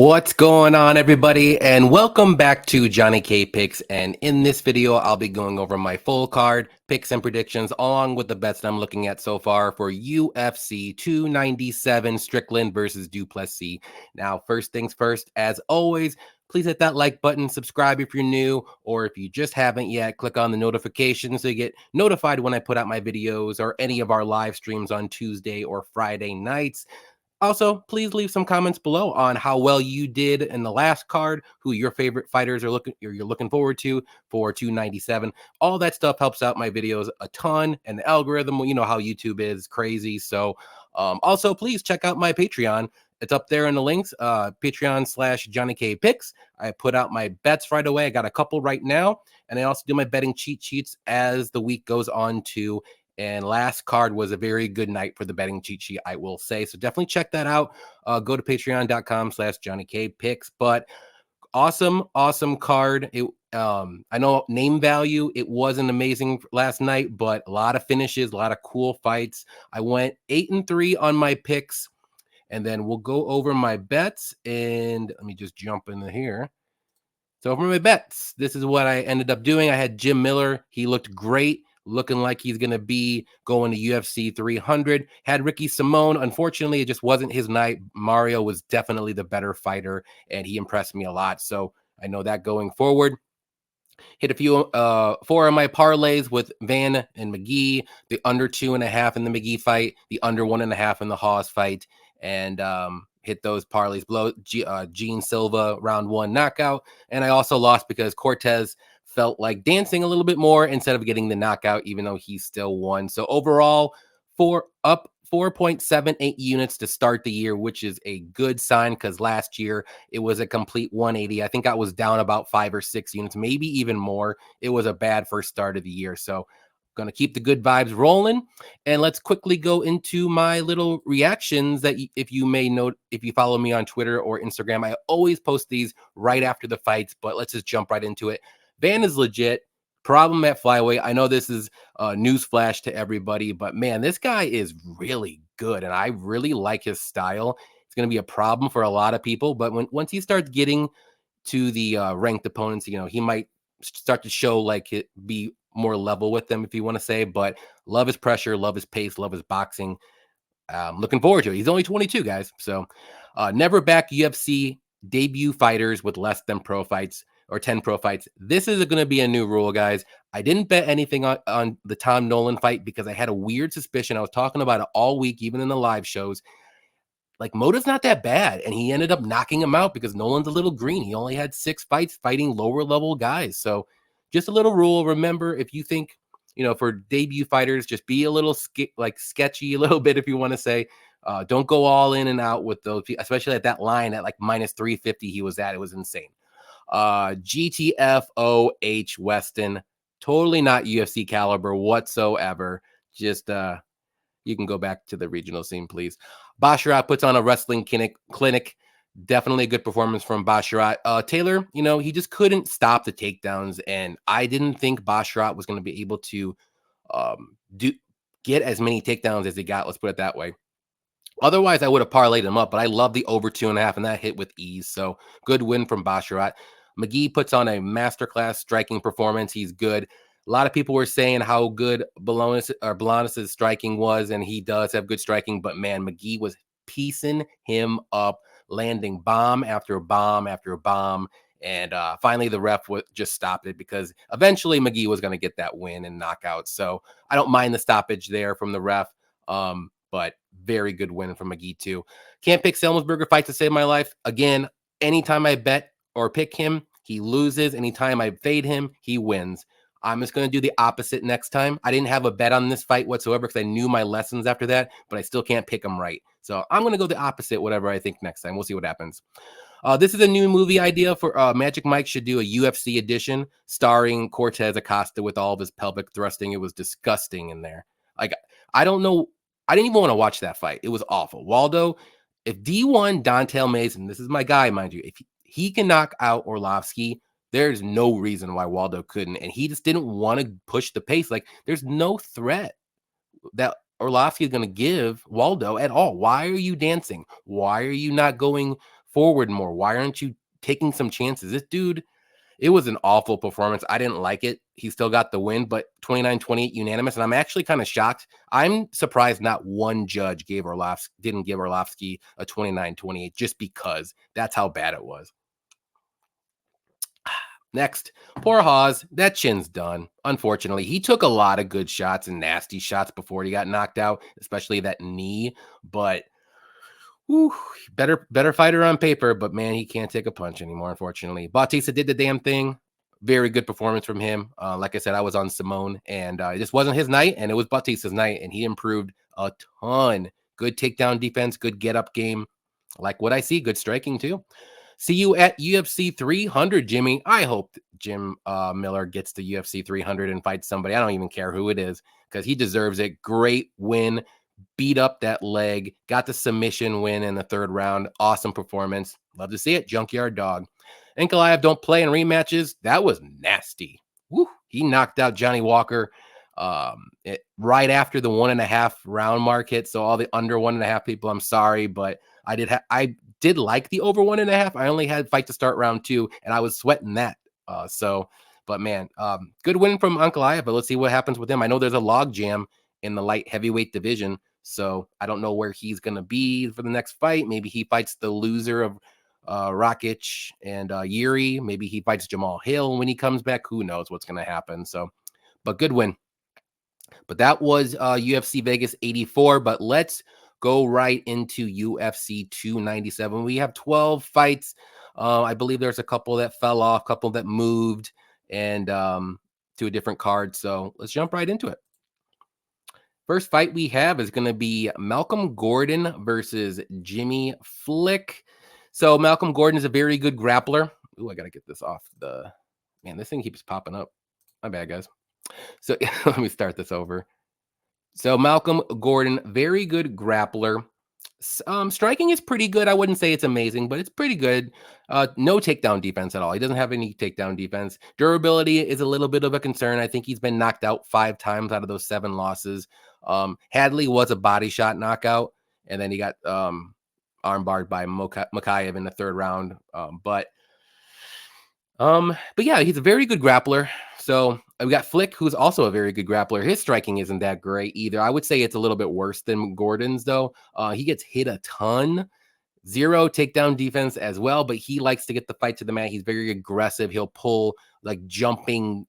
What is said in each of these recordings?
What's going on, everybody, and welcome back to Johnny K Picks. And in this video, I'll be going over my full card picks and predictions, along with the bets that I'm looking at so far for UFC 297 Strickland versus Du Plessis. Now, first things first, as always, please hit that like button, subscribe if you're new, or if you just haven't yet, click on the notifications so you get notified when I put out my videos or any of our live streams on Tuesday or Friday nights. Also, please leave some comments below on how well you did in the last card, who your favorite fighters are you're looking forward to for 297. All that stuff helps out my videos a ton, and the algorithm, you know how YouTube is crazy. So also please check out my Patreon. It's up there in the links, Patreon/JohnnyKpicks. I put out my bets right away. I got a couple right now, and I also do my betting cheat sheets as the week goes on too. And last card was a very good night for the betting cheat sheet, I will say. So definitely check that out. Go to patreon.com/JohnnyKpicks. But awesome card. I know name value, it wasn't amazing last night, but a lot of finishes, a lot of cool fights. I went 8-3 on my picks, and then we'll go over my bets. And let me just jump in here. So for my bets, this is what I ended up doing. I had Jim Miller. He looked great, looking like he's going to be going to UFC 300. Had Ricky Simone. Unfortunately, it just wasn't his night. Mario was definitely the better fighter, and he impressed me a lot. So I know that going forward. Hit a few, 4 of my parlays with Van and McGee, the under 2.5 in the McGee fight, the under 1.5 in the Haas fight, and hit those parlays below. Gene Silva round 1 knockout. And I also lost because Cortez felt like dancing a little bit more instead of getting the knockout, even though he still won. So overall, 4.78 units to start the year, which is a good sign because last year it was a complete 180. I think I was down about 5 or 6 units, maybe even more. It was a bad first start of the year. So going to keep the good vibes rolling. And let's quickly go into my little reactions that if you may note, if you follow me on Twitter or Instagram, I always post these right after the fights, but let's just jump right into it. Van is legit. Problem at flyweight. I know this is newsflash to everybody, but man, this guy is really good, and I really like his style. It's going to be a problem for a lot of people, but once he starts getting to the ranked opponents, you know, he might start to show like it be more level with them, if you want to say. But love his pressure, love his pace, love his boxing. Looking forward to it. He's only 22, guys. So never back UFC debut fighters with less than pro fights or 10 pro fights. This is going to be a new rule, guys. I didn't bet anything on the Tom Nolan fight because I had a weird suspicion. I was talking about it all week, even in the live shows. Like, Mota's not that bad, and he ended up knocking him out because Nolan's a little green. He only had 6 fights fighting lower level guys. So just a little rule. Remember, if you think, you know, for debut fighters, just be a little sketchy a little bit, if you want to say. Don't go all in and out with those, especially at that line at like minus 350 he was at. It was insane. GTFOH Weston, totally not UFC caliber whatsoever. Just you can go back to the regional scene, please. Basharat puts on a wrestling clinic. Definitely a good performance from Basharat. Taylor, you know, he just couldn't stop the takedowns, and I didn't think Basharat was going to be able to get as many takedowns as he got. Let's put it that way. Otherwise, I would have parlayed him up, but I love the over 2.5, and that hit with ease. So good win from Basharat. McGee puts on a masterclass striking performance. He's good. A lot of people were saying how good Bolanos' striking was, and he does have good striking, but man, McGee was piecing him up, landing bomb after bomb after bomb, and finally the ref just stopped it because eventually McGee was going to get that win and knockout. So I don't mind the stoppage there from the ref, but very good win from McGee too. Can't pick Selmsberger fight to save my life. Again, anytime I bet or pick him, he loses. Anytime I fade him, he wins. I'm just going to do the opposite next time. I didn't have a bet on this fight whatsoever because I knew my lessons after that, but I still can't pick him right. So I'm going to go the opposite, whatever I think next time. We'll see what happens. This is a new movie idea for Magic Mike should do a UFC edition starring Cortez Acosta with all of his pelvic thrusting. It was disgusting in there. Like, I don't know. I didn't even want to watch that fight. It was awful. Waldo, if D1 Dontel Mason, this is my guy, mind you, if he can knock out Orlovsky, there's no reason why Waldo couldn't. And he just didn't want to push the pace. Like, there's no threat that Orlovsky is going to give Waldo at all. Why are you dancing? Why are you not going forward more? Why aren't you taking some chances? This dude, it was an awful performance. I didn't like it. He still got the win, but 29-28 unanimous. And I'm actually kind of shocked. I'm surprised not one judge didn't give Arlovski a 29-28 just because that's how bad it was. Next, poor Hawes. That chin's done. Unfortunately, he took a lot of good shots and nasty shots before he got knocked out, especially that knee. But whew, better fighter on paper, but man, he can't take a punch anymore, unfortunately. Bautista did the damn thing. Very good performance from him. Like I said, I was on Simone, and it just wasn't his night, and it was Bautista's night, and he improved a ton. Good takedown defense, good get-up game. Like what I see, good striking too. See you at UFC 300, Jimmy. I hope Jim Miller gets to UFC 300 and fights somebody. I don't even care who it is because he deserves it. Great win. Beat up that leg. Got the submission win in the third round. Awesome performance. Love to see it. Junkyard dog. Ankalaev don't play in rematches. That was nasty. Woo. He knocked out Johnny Walker right after the 1.5 round mark hit. So all the under 1.5 people, I'm sorry, but I did like the over 1.5. I only had fight to start round 2, and I was sweating that. But man, good win from Ankalaev, but let's see what happens with him. I know there's a log jam in the light heavyweight division, so I don't know where he's going to be for the next fight. Maybe he fights the loser of Rakic and Yuri. Maybe he fights Jamal Hill when he comes back. Who knows what's going to happen. So, but good win. But that was UFC Vegas 84. But let's go right into UFC 297. We have 12 fights. I believe there's a couple that fell off, a couple that moved, and to a different card. So let's jump right into it. First fight we have is going to be Malcolm Gordon versus Jimmy Flick. So Malcolm Gordon is a very good grappler. Ooh, I got to get this off the... Man, this thing keeps popping up. My bad, guys. So let me start this over. So Malcolm Gordon, very good grappler. Striking is pretty good. I wouldn't say it's amazing, but it's pretty good. No takedown defense at all. He doesn't have any takedown defense. Durability is a little bit of a concern. I think he's been knocked out 5 times out of those 7 losses. Hadley was a body shot knockout, and then he got armbarred by Makayev in the 3rd round. But yeah, he's a very good grappler. So we got Flick, who's also a very good grappler. His striking isn't that great either. I would say it's a little bit worse than Gordon's, though. He gets hit a ton. 0 takedown defense as well, but he likes to get the fight to the mat. He's very aggressive. He'll pull like jumping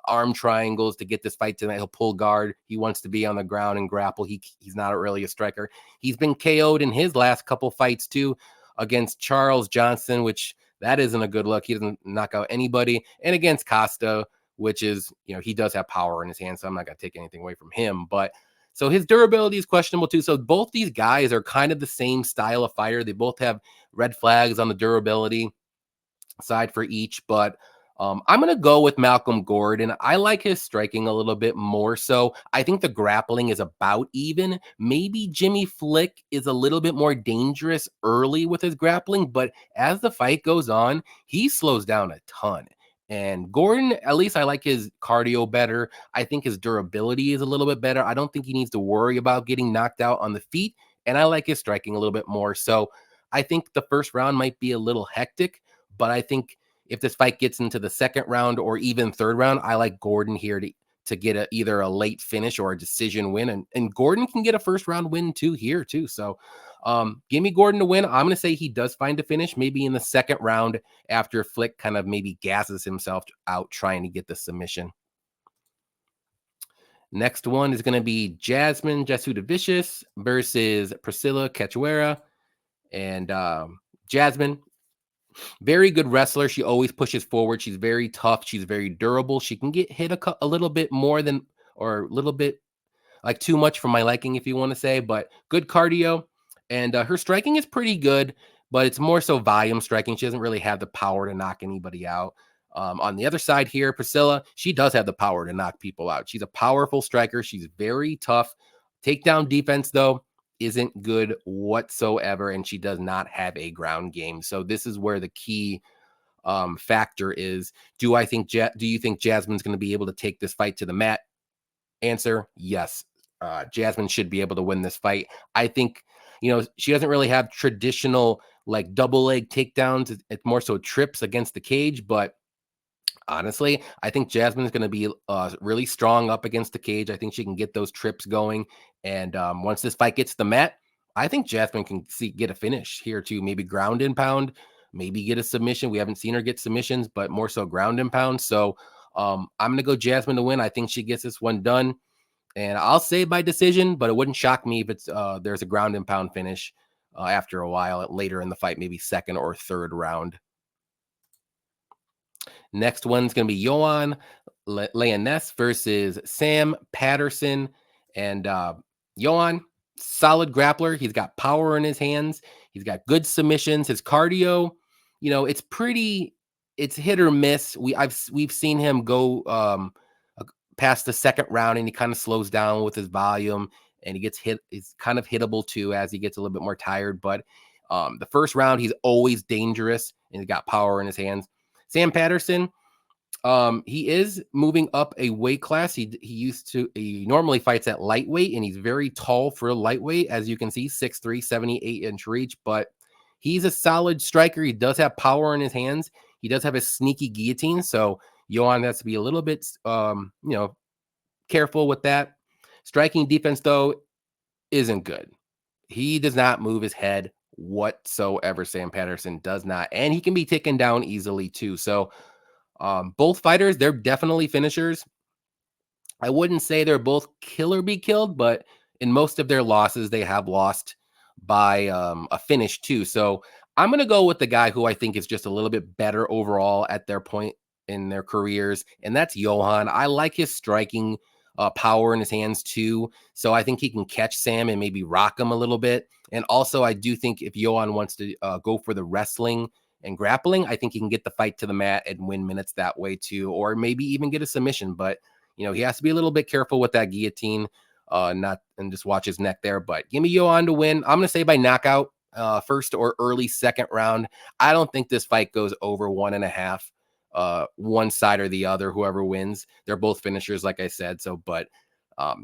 arm triangles to get this fight to the mat. He'll pull guard. He wants to be on the ground and grapple. He's not really a striker. He's been KO'd in his last couple fights too, against Charles Johnson, which that isn't a good look. He doesn't knock out anybody. And against Costa, which is, he does have power in his hands, so I'm not going to take anything away from him. But so his durability is questionable too. So both these guys are kind of the same style of fighter. They both have red flags on the durability side for each, but I'm going to go with Malcolm Gordon. I like his striking a little bit more. So I think the grappling is about even. Maybe Jimmy Flick is a little bit more dangerous early with his grappling, but as the fight goes on, he slows down a ton. And Gordon, at least I like his cardio better. I think his durability is a little bit better. I don't think he needs to worry about getting knocked out on the feet. And I like his striking a little bit more. So I think the first round might be a little hectic, but I think if this fight gets into the 2nd round or even 3rd round, I like Gordon here to get either a late finish or a decision win. And Gordon can get a 1st round win too here too. So give me Gordon to win. I'm going to say he does find a finish maybe in the 2nd round after Flick kind of maybe gasses himself out trying to get the submission. Next one is going to be Jasmine Jasudavicius versus Priscilla Cachoeira. And Jasmine, very good wrestler. She always pushes forward. She's very tough. She's very durable. She can get hit a little bit more than, or a little bit like too much for my liking, if you want to say, but good cardio. And her striking is pretty good, but it's more so volume striking. She doesn't really have the power to knock anybody out. On the other side here, Priscilla, she does have the power to knock people out. She's a powerful striker. She's very tough. Takedown defense, though, isn't good whatsoever, and she does not have a ground game. So this is where the key factor is. Do you think Jasmine's going to be able to take this fight to the mat? Answer, yes. Jasmine should be able to win this fight. I think, she doesn't really have traditional like double leg takedowns. It's more so trips against the cage, but honestly, I think Jasmine's going to be really strong up against the cage. I think she can get those trips going. And once this fight gets to the mat, I think Jasmine can get a finish here too. Maybe ground and pound, maybe get a submission. We haven't seen her get submissions, but more so ground and pound. So I'm going to go Jasmine to win. I think she gets this one done. And I'll say by decision, but it wouldn't shock me if it's there's a ground and pound finish after a while later in the fight, maybe second or third round. Next one's going to be Johan Lainesse versus Sam Patterson. And Johan, solid grappler. He's got power in his hands. He's got good submissions. His cardio, it's hit or miss. We've seen him go past the second round and he kind of slows down with his volume and he gets hit. He's kind of hittable too as he gets a little bit more tired. But the first round, he's always dangerous and he's got power in his hands. Sam Patterson, he is moving up a weight class. He normally fights at lightweight, and he's very tall for a lightweight, as you can see, 6'3", 78-inch reach, but he's a solid striker. He does have power in his hands. He does have a sneaky guillotine, so Johan has to be a little bit, careful with that. Striking defense, though, isn't good. He does not move his head whatsoever. Sam Patterson does not, and he can be taken down easily too. So both fighters, they're definitely finishers. I wouldn't say they're both kill or be killed, but in most of their losses, they have lost by a finish too. So I'm going to go with the guy who I think is just a little bit better overall at their point in their careers, and that's Johan. I like his striking power in his hands too. So I think he can catch Sam and maybe rock him a little bit. And also, I do think if Johan wants to go for the wrestling and grappling, I think he can get the fight to the mat and win minutes that way too, or maybe even get a submission. But he has to be a little bit careful with that guillotine, and just watch his neck there. But give me Johan to win. I'm going to say by knockout, first or early second round. I don't think this fight goes over 1.5. One side or the other, whoever wins. They're both finishers, like I said. So, but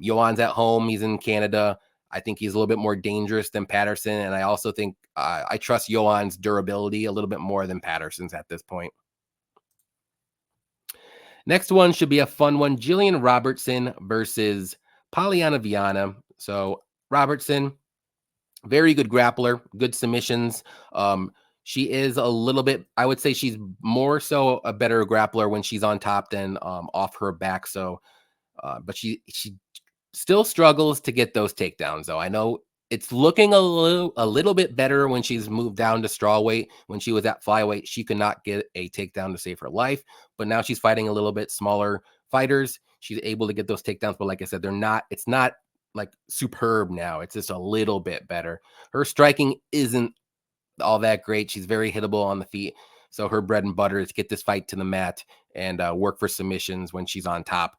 Johan's at home. He's in Canada. I think he's a little bit more dangerous than Patterson. And I also think I trust Johan's durability a little bit more than Patterson's at this point. Next one should be a fun one. Jillian Robertson versus Polyana Viana. So Robertson, very good grappler, good submissions. She is a little bit, I would say she's more so a better grappler when she's on top than off her back. So, but she still struggles to get those takedowns, though. I know it's looking a little bit better when she's moved down to strawweight. When she was at flyweight, she could not get a takedown to save her life. But now she's fighting a little bit smaller fighters. She's able to get those takedowns. But like I said, it's not like superb now. It's just a little bit better. Her striking isn't all that great. She's very hittable on the feet. So her bread and butter is get this fight to the mat and work for submissions when she's on top.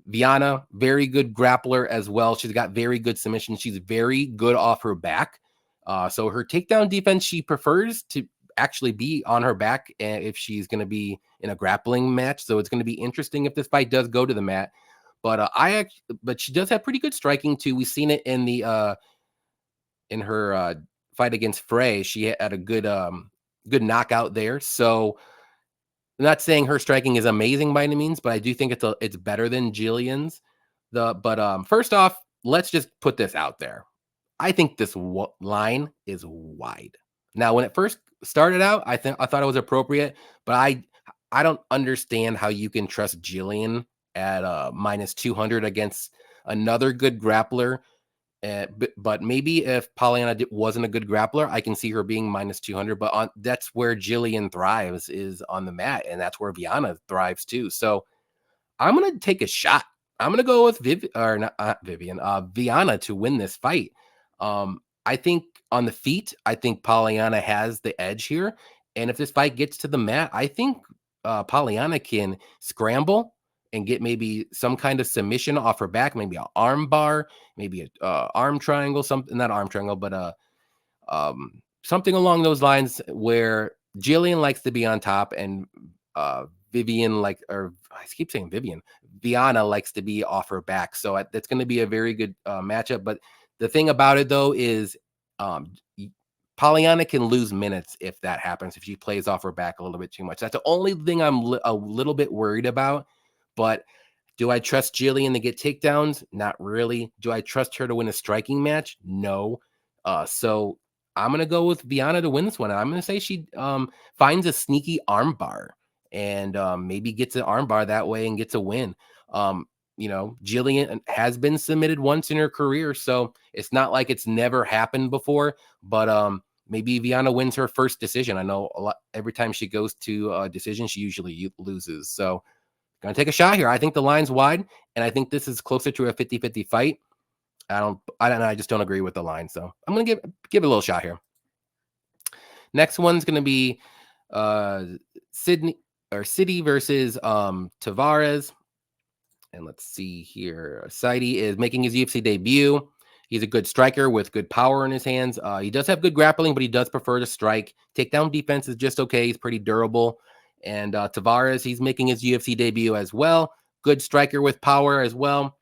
Viana, very good grappler as well. She's got very good submissions. She's very good off her back. So her takedown defense, she prefers to actually be on her back if she's going to be in a grappling match. So it's going to be interesting if this fight does go to the mat. But but she does have pretty good striking too. We've seen it in the in her fight against Frey. She had a good knockout there. So I'm not saying her striking is amazing by any means, but I do think it's better than Jillian's. First off, let's just put this out there. I think this line is wide. Now, when it first started out, I thought it was appropriate, but I don't understand how you can trust Jillian at minus 200 against another good grappler. But maybe if Polyana wasn't a good grappler, I can see her being minus 200. But that's where Jillian thrives, is on the mat, and that's where Viana thrives too. So I'm gonna take a shot. I'm gonna go with Viana to win this fight. I think on the feet, I think Polyana has the edge here, and if this fight gets to the mat, I think Polyana can scramble and get maybe some kind of submission off her back, maybe an arm bar, maybe a arm triangle, something, not arm triangle, but something along those lines where Jillian likes to be on top and Vivian I keep saying Viana likes to be off her back. So that's going to be a very good matchup. But the thing about it though is Polyana can lose minutes if that happens, if she plays off her back a little bit too much. That's the only thing I'm a little bit worried about. But do I trust Jillian to get takedowns? Not really. Do I trust her to win a striking match? No. So I'm gonna go with Viana to win this one. I'm gonna say she finds a sneaky armbar and maybe gets an armbar that way and gets a win. Jillian has been submitted once in her career, so it's not like it's never happened before. But maybe Viana wins her first decision. I know a lot. Every time she goes to a decision, she usually loses. So gonna take a shot here. I think the line's wide, and I think this is closer to a 50-50 fight. I just don't agree with the line. So I'm gonna give it a little shot here. Next one's gonna be Sidey versus Taveras. And let's see here. Sidey is making his UFC debut. He's a good striker with good power in his hands. He does have good grappling, but he does prefer to strike. Takedown defense is just okay. He's pretty durable. And Taveras, he's making his UFC debut as well. Good striker with power as well.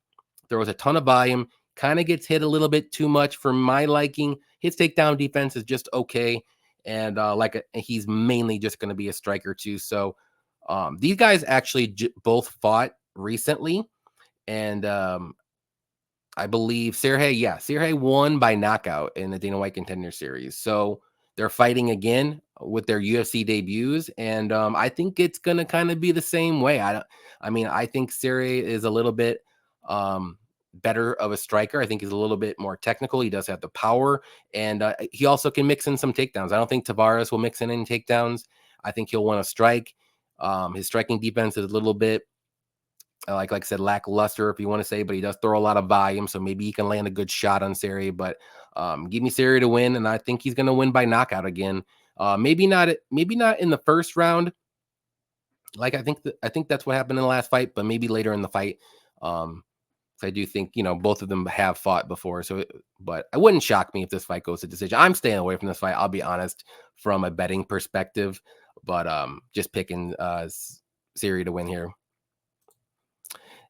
Throws a ton of volume. Kind of gets hit a little bit too much for my liking. His takedown defense is just okay. And he's mainly just going to be a striker too. So these guys actually both fought recently. And I believe Sergey won by knockout in the Dana White Contender Series. So they're fighting again with their UFC debuts, and I think it's gonna kind of be the same way. I think Sergey is a little bit better of a striker. I think he's a little bit more technical. He does have the power, and he also can mix in some takedowns. I don't think Taveras will mix in any takedowns. I think he'll want to strike. His striking defense is a little bit like I said, lackluster, if you want to say, but he does throw a lot of volume, so maybe he can land a good shot on Seri. But give me Seri to win, and I think he's going to win by knockout again. Maybe not in the first round. Like I think that's what happened in the last fight, but maybe later in the fight. I do think both of them have fought before, but it wouldn't shock me if this fight goes to decision. I'm staying away from this fight. I'll be honest, from a betting perspective, but just picking Seri to win here.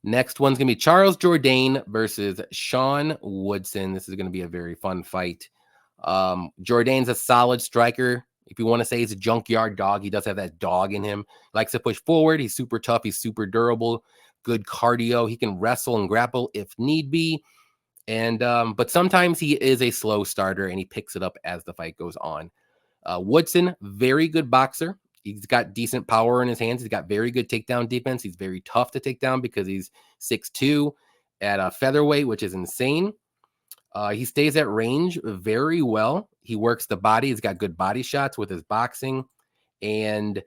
Next one's going to be Charles Jourdain versus Sean Woodson. This is going to be a very fun fight. Jourdain's a solid striker. If you want to say he's a junkyard dog, he does have that dog in him. Likes to push forward. He's super tough. He's super durable. Good cardio. He can wrestle and grapple if need be. And but sometimes he is a slow starter and he picks it up as the fight goes on. Woodson, very good boxer. He's got decent power in his hands. He's got very good takedown defense. He's very tough to take down because he's 6'2" at a featherweight, which is insane. He stays at range very well. He works the body. He's got good body shots with his boxing. And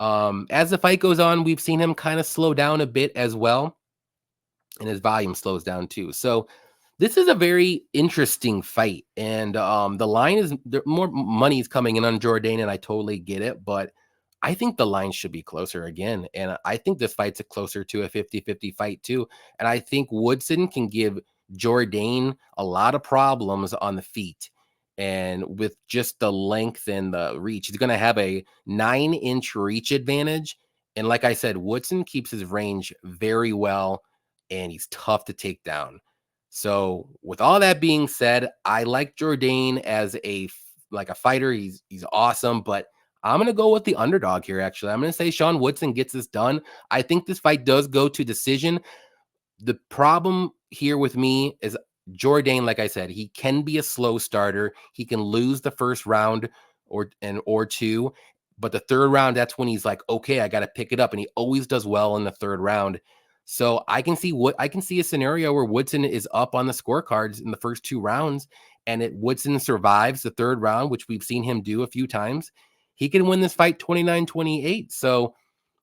as the fight goes on, we've seen him kind of slow down a bit as well. And his volume slows down too. So this is a very interesting fight. And the line is more money is coming in on Jourdain, and I totally get it. But I think the line should be closer again. And I think this fight's closer to a 50-50 fight too. And I think Woodson can give Jourdain a lot of problems on the feet. And with just the length and the reach, he's going to have a 9-inch reach advantage. And like I said, Woodson keeps his range very well, and he's tough to take down. So with all that being said, I like Jourdain as a fighter. He's awesome, but I'm going to go with the underdog here, actually. I'm going to say Sean Woodson gets this done. I think this fight does go to decision. The problem here with me is Jourdain, like I said, he can be a slow starter. He can lose the first round or two, but the third round, that's when he's like, okay, I got to pick it up. And he always does well in the third round. So I can see a scenario where Woodson is up on the scorecards in the first two rounds, and Woodson survives the third round, which we've seen him do a few times. He can win this fight 29-28. So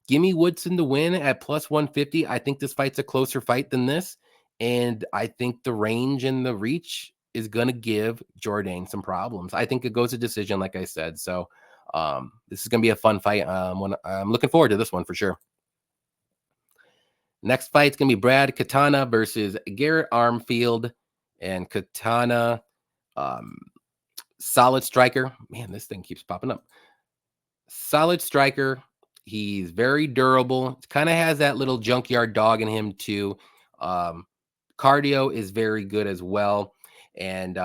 give me Woodson to win at plus 150. I think this fight's a closer fight than this. And I think the range and the reach is going to give Jourdain some problems. I think it goes to decision, like I said. So this is going to be a fun fight. I'm looking forward to this one for sure. Next fight's going to be Brad Katona versus Garrett Armfield. And Katona, solid striker. Man, this thing keeps popping up. Solid striker. He's very durable. Kind of has that little junkyard dog in him too. Cardio is very good as well. And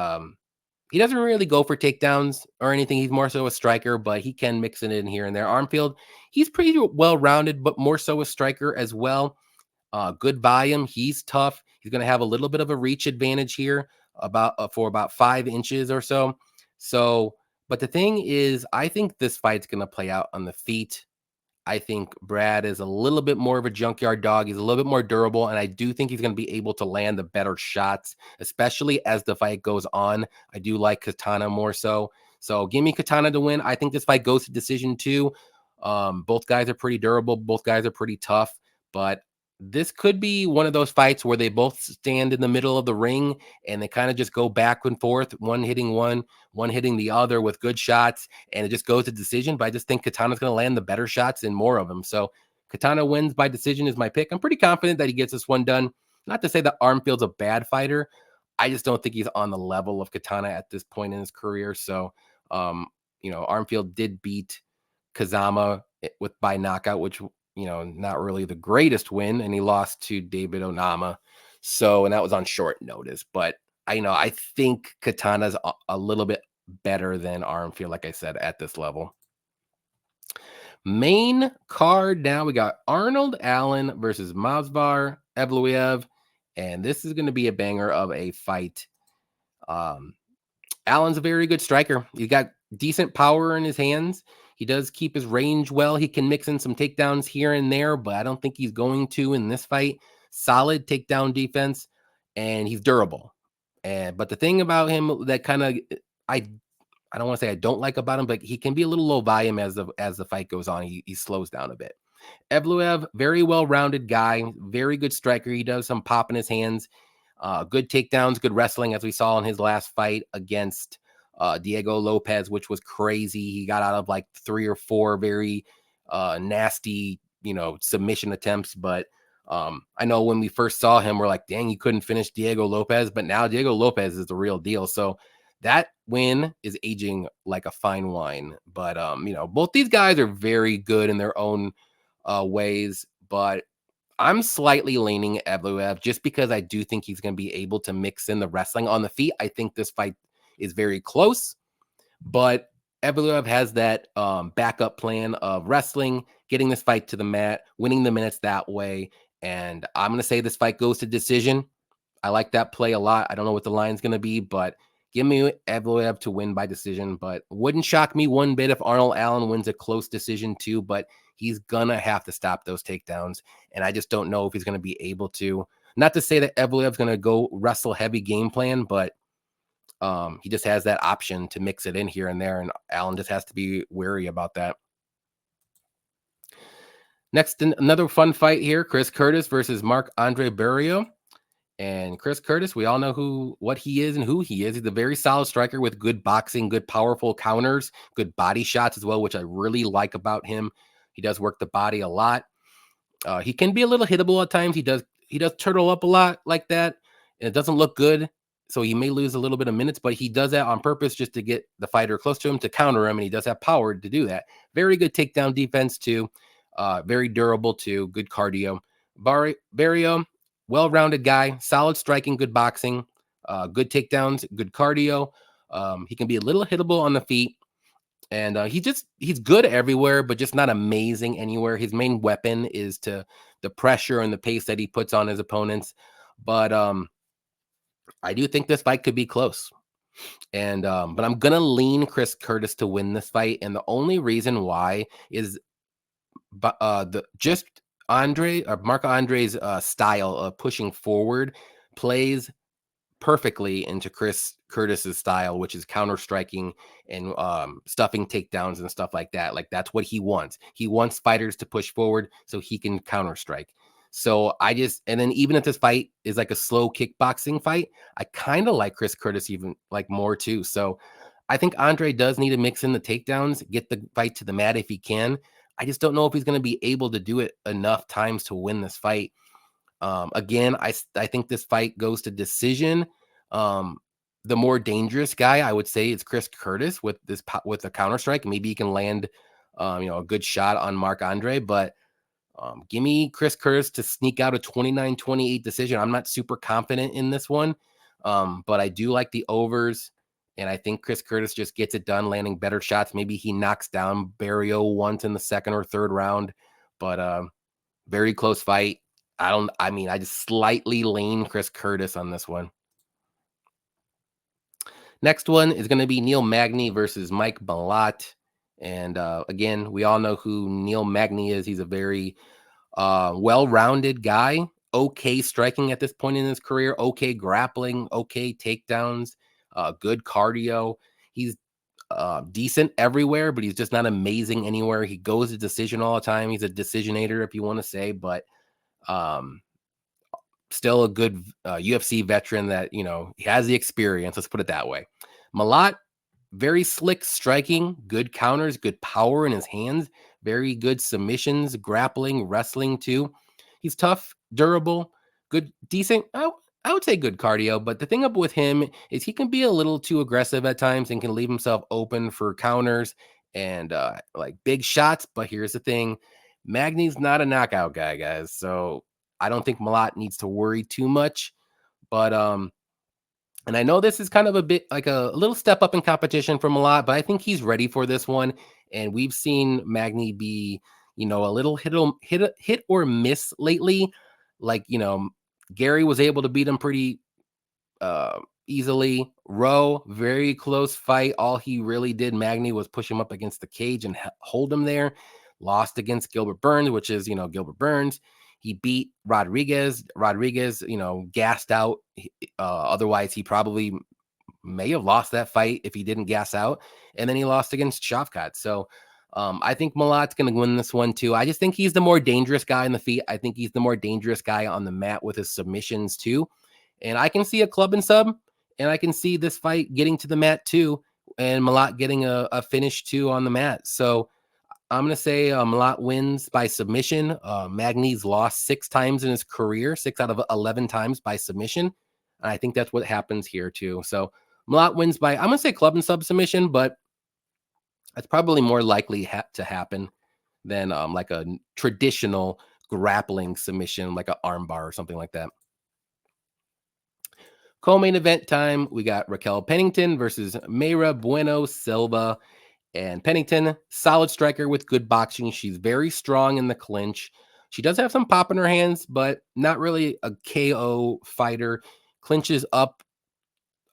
he doesn't really go for takedowns or anything. He's more so a striker, but he can mix it in here and there. Armfield, he's pretty well rounded, but more so a striker as well. Good volume. He's tough. He's going to have a little bit of a reach advantage here for about 5 inches or so. So, but the thing is, I think this fight's going to play out on the feet. I think Brad is a little bit more of a junkyard dog. He's a little bit more durable, and I do think he's going to be able to land the better shots, especially as the fight goes on. I do like Katona more so. So give me Katona to win. I think this fight goes to decision too. Both guys are pretty durable. Both guys are pretty tough, but this could be one of those fights where they both stand in the middle of the ring and they kind of just go back and forth, one hitting one hitting the other with good shots, and it just goes to decision. But I just think Katona's going to land the better shots and more of them. So Katona wins by decision is my pick. I'm pretty confident that he gets this one done. Not to say that Armfield's a bad fighter. I just don't think he's on the level of Katona at this point in his career. So, Armfield did beat Kazama by knockout, which, not really the greatest win. And he lost to David Onama. So, and that was on short notice. But I think Katona's a little bit better than Armfield, like I said, at this level. Main card now, we got Arnold Allen versus Movsar Evloev. And this is going to be a banger of a fight. Allen's a very good striker. He's got decent power in his hands. He does keep his range well. He can mix in some takedowns here and there, but I don't think he's going to in this fight. Solid takedown defense, and he's durable. But the thing about him that kind of I don't want to say I don't like about him, but he can be a little low volume as the fight goes on. He slows down a bit. Evloev, very well-rounded guy, very good striker. He does some pop in his hands. Good takedowns, good wrestling, as we saw in his last fight against Diego Lopez, which was crazy. He got out of like 3 or 4 very nasty, submission attempts. But I know when we first saw him, we're like, dang, you couldn't finish Diego Lopez. But now Diego Lopez is the real deal. So that win is aging like a fine wine. But, both these guys are very good in their own ways. But I'm slightly leaning Evloev just because I do think he's going to be able to mix in the wrestling on the feet. I think this fight is very close, but Evloev has that backup plan of wrestling, getting this fight to the mat, winning the minutes that way. And I'm going to say this fight goes to decision. I like that play a lot. I don't know what the line's going to be, but give me Evloev to win by decision. But wouldn't shock me one bit if Arnold Allen wins a close decision too, but he's going to have to stop those takedowns. And I just don't know if he's going to be able to. Not to say that Evloev's going to go wrestle heavy game plan, but he just has that option to mix it in here and there, and Allen just has to be wary about that. Next, another fun fight here, Chris Curtis versus Marc-Andre Barriault. And Chris Curtis, we all know what he is and who he is. He's a very solid striker with good boxing, good powerful counters, good body shots as well, which I really like about him. He does work the body a lot. He can be a little hittable at times. He does turtle up a lot like that, and it doesn't look good. So he may lose a little bit of minutes, but he does that on purpose just to get the fighter close to him, to counter him, and he does have power to do that. Very good takedown defense too. Very durable too. Good cardio. Barriault, well-rounded guy, solid striking, good boxing, good takedowns, good cardio. He can be a little hittable on the feet. And he's good everywhere, but just not amazing anywhere. His main weapon is the pressure and the pace that he puts on his opponents. But I do think this fight could be close. And but I'm gonna lean Chris Curtis to win this fight. And the only reason why is Marc-Andre's style of pushing forward plays perfectly into Chris Curtis's style, which is counter striking and stuffing takedowns and stuff like that. Like that's what he wants. He wants fighters to push forward so he can counter strike. So and then even if this fight is like a slow kickboxing fight, I kind of like Chris Curtis even like more too. So I think Andre does need to mix in the takedowns, get the fight to the mat if he can. I just don't know if he's going to be able to do it enough times to win this fight. Again, I think this fight goes to decision. The more dangerous guy, I would say, is Chris Curtis with a counter strike. Maybe he can land, a good shot on Marc-Andre, but give me Chris Curtis to sneak out a 29-28 decision. I'm not super confident in this one, but I do like the overs, And I think Chris Curtis just gets it done, landing better shots. Maybe he knocks down Barriault once in the second or third round, but very close fight. I just slightly lean Chris Curtis on this one. Next one is going to be Neil Magny versus Mike Malott. And again, we all know who Neil Magny is. He's a very well-rounded guy. Okay striking at this point in his career. Okay grappling. Okay takedowns. Good cardio. He's decent everywhere, but he's just not amazing anywhere. He goes to decision all the time. He's a decisionator, if you want to say, but still a good UFC veteran that, he has the experience. Let's put it that way. Malott, very slick striking, good counters, good power in his hands, very good submissions, grappling, wrestling too. He's tough, durable, good, decent. I would say good cardio, but the thing up with him is he can be a little too aggressive at times and can leave himself open for counters and like big shots. But here's the thing. Magny's not a knockout guy, guys. So I don't think Malott needs to worry too much. But and I know this is kind of a bit like a little step up in competition for Malott, but I think he's ready for this one. And we've seen Magny be, a little hit or miss lately. Like, Gary was able to beat him pretty easily. Rowe, very close fight. All he really did, Magny, was push him up against the cage and hold him there. Lost against Gilbert Burns, which is, Gilbert Burns. He beat Rodriguez. Rodriguez, gassed out. Otherwise, he probably may have lost that fight if he didn't gas out. And then he lost against Shavkat. So I think Malott's going to win this one too. I just think he's the more dangerous guy on the feet. I think he's the more dangerous guy on the mat with his submissions too. And I can see a club and sub, and I can see this fight getting to the mat too, and Malott getting a finish too on the mat. So I'm going to say Malott wins by submission. Magny's lost 6 times in his career, 6 out of 11 times by submission. And I think that's what happens here too. So Malott wins by, I'm going to say club and sub submission, but that's probably more likely to happen than like a traditional grappling submission, like an armbar or something like that. Co-main event time, we got Raquel Pennington versus Mayra Bueno Silva. And Pennington, solid striker with good boxing. She's very strong in the clinch. She does have some pop in her hands, but not really a KO fighter. Clinches up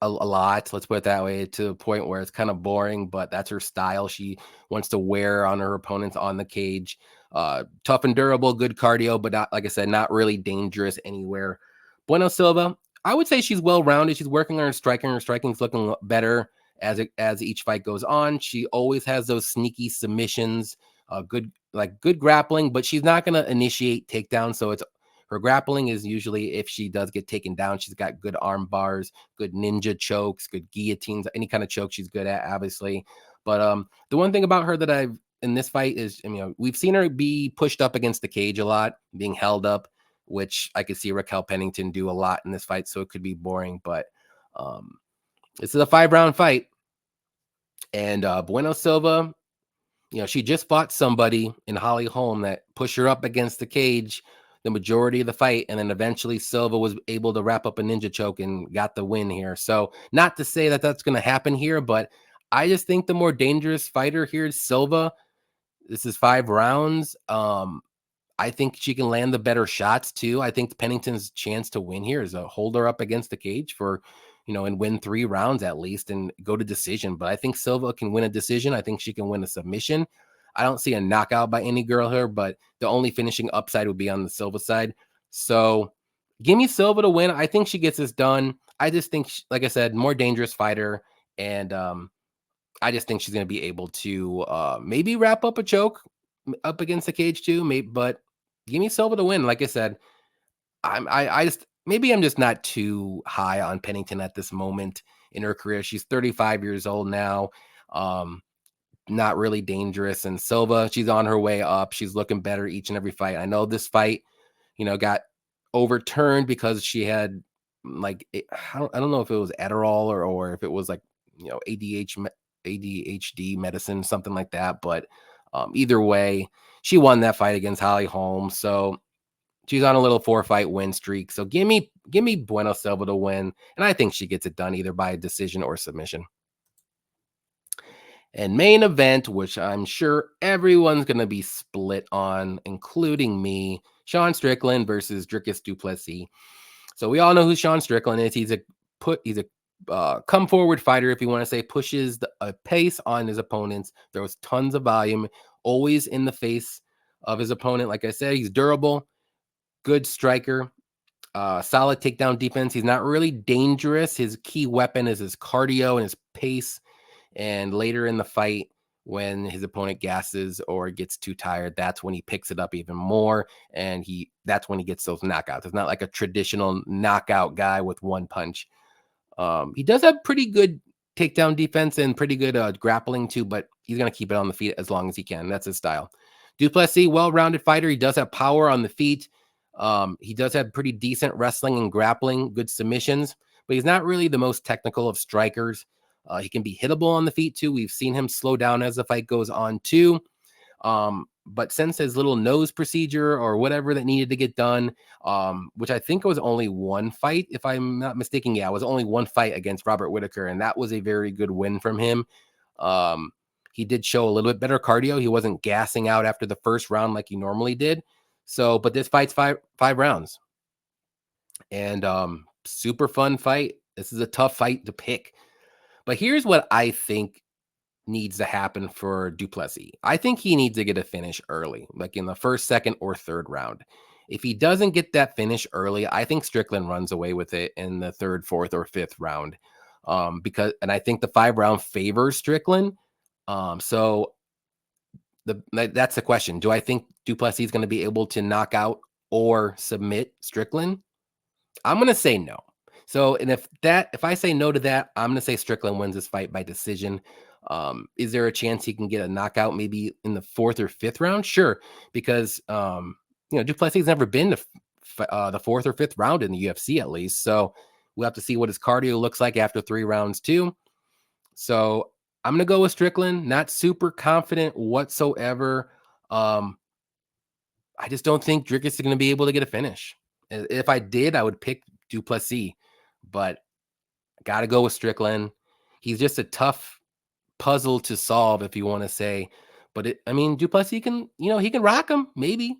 a lot, let's put it that way, to the point where it's kind of boring, but that's her style. She wants to wear on her opponents on the cage. Tough and durable, good cardio, but not, like I said, not really dangerous anywhere. Bueno Silva, I would say she's well-rounded. She's working on her striking. Her striking's looking better as each fight goes on. She always has those sneaky submissions, good grappling, but she's not going to initiate takedowns. So her grappling is usually, if she does get taken down, she's got good arm bars, good ninja chokes, good guillotines, any kind of choke she's good at, obviously. But the one thing about her that I've in this fight is, we've seen her be pushed up against the cage a lot, being held up, which I could see Raquel Pennington do a lot in this fight. So it could be boring, but this is a 5-round fight. And Bueno Silva, she just fought somebody in Holly Holm that pushed her up against the cage the majority of the fight. And then eventually Silva was able to wrap up a ninja choke and got the win here. So not to say that that's going to happen here, but I just think the more dangerous fighter here is Silva. This is 5 rounds. I think she can land the better shots too. I think Pennington's chance to win here is to hold her up against the cage for, and win 3 rounds at least and go to decision. But I think Silva can win a decision. I think she can win a submission. I don't see a knockout by any girl here, but the only finishing upside would be on the Silva side. So give me Silva to win. I think she gets this done. I just think, like I said, more dangerous fighter. And I just think she's going to be able to maybe wrap up a choke up against the cage too. Maybe, but give me Silva to win. Like I said, maybe I'm just not too high on Pennington at this moment in her career. She's 35 years old now. Not really dangerous. And Silva, she's on her way up. She's looking better each and every fight. I know this fight, got overturned because she had like, I don't know if it was Adderall or if it was like, ADHD medicine, something like that. But either way, she won that fight against Holly Holm. So she's on a little 4-fight win streak. So give me Bueno Silva to win. And I think she gets it done either by decision or submission. And main event, which I'm sure everyone's going to be split on, including me, Sean Strickland versus Dricus du Plessis. So we all know who Sean Strickland is. He's a come forward fighter, if you want to say, pushes a pace on his opponents. Throws tons of volume, always in the face of his opponent. Like I said, he's durable, good striker, solid takedown defense. He's not really dangerous. His key weapon is his cardio and his pace. And later in the fight, when his opponent gasses or gets too tired, that's when he picks it up even more. And that's when he gets those knockouts. It's not like a traditional knockout guy with one punch. He does have pretty good takedown defense and pretty good grappling too, but he's going to keep it on the feet as long as he can. That's his style. Du Plessis, well-rounded fighter. He does have power on the feet. He does have pretty decent wrestling and grappling, good submissions, but he's not really the most technical of strikers. He can be hittable on the feet too. We've seen him slow down as the fight goes on too. But since his little nose procedure or whatever that needed to get done, which I think was only one fight, if I'm not mistaken. Yeah, it was only one fight against Robert Whitaker, and that was a very good win from him. He did show a little bit better cardio. He wasn't gassing out after the first round like he normally did. So, but this fight's five rounds. And super fun fight. This is a tough fight to pick. But here's what I think needs to happen for du Plessis. I think he needs to get a finish early, like in the first, second, or third round. If he doesn't get that finish early, I think Strickland runs away with it in the third, fourth, or fifth round. And I think the 5-round favors Strickland. So that's the question. Do I think du Plessis is going to be able to knock out or submit Strickland? I'm going to say no. So, and if I say no to that, I'm going to say Strickland wins this fight by decision. Is there a chance he can get a knockout maybe in the fourth or fifth round? Sure, because du Plessis has never been to the fourth or fifth round in the UFC at least. So we'll have to see what his cardio looks like after 3 rounds too. So I'm going to go with Strickland. Not super confident whatsoever. I just don't think Dricus is going to be able to get a finish. If I did, I would pick du Plessis, but got to go with Strickland. He's just a tough puzzle to solve, if you want to say. But du Plessis can, he can rock him, maybe.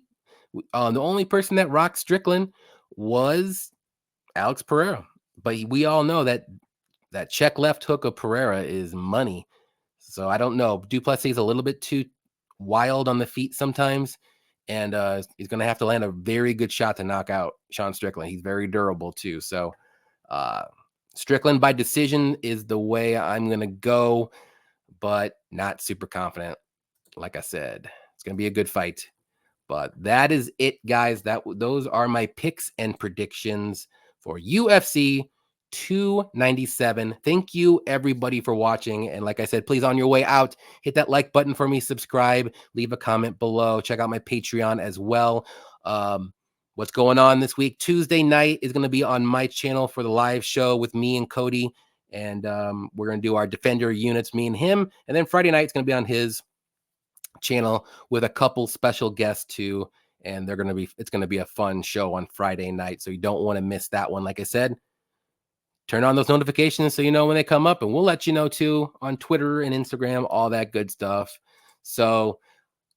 The only person that rocked Strickland was Alex Pereira. But we all know that check left hook of Pereira is money. So I don't know. Du Plessis is a little bit too wild on the feet sometimes. And he's going to have to land a very good shot to knock out Sean Strickland. He's very durable too. So Strickland by decision is the way I'm going to go, but not super confident. Like I said, it's going to be a good fight. But that is it, guys. Those are my picks and predictions for UFC 297. Thank you, everybody, for watching. And like I said, please, on your way out, hit that like button for me, subscribe, leave a comment below. Check out my Patreon as well. What's going on this week? Tuesday night is going to be on my channel for the live show with me and Cody. And we're going to do our Defender units, me and him. And then Friday night, it's going to be on his channel with a couple special guests too. And it's going to be a fun show on Friday night. So you don't want to miss that one. Like I said, turn on those notifications so you know when they come up, and we'll let you know too on Twitter and Instagram, all that good stuff. So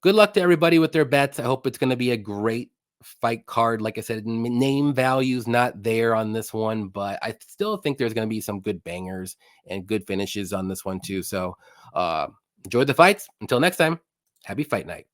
good luck to everybody with their bets. I hope it's going to be a great fight card. Like I said, name value's not there on this one, but I still think there's going to be some good bangers and good finishes on this one too. So enjoy the fights. Until next time, happy fight night.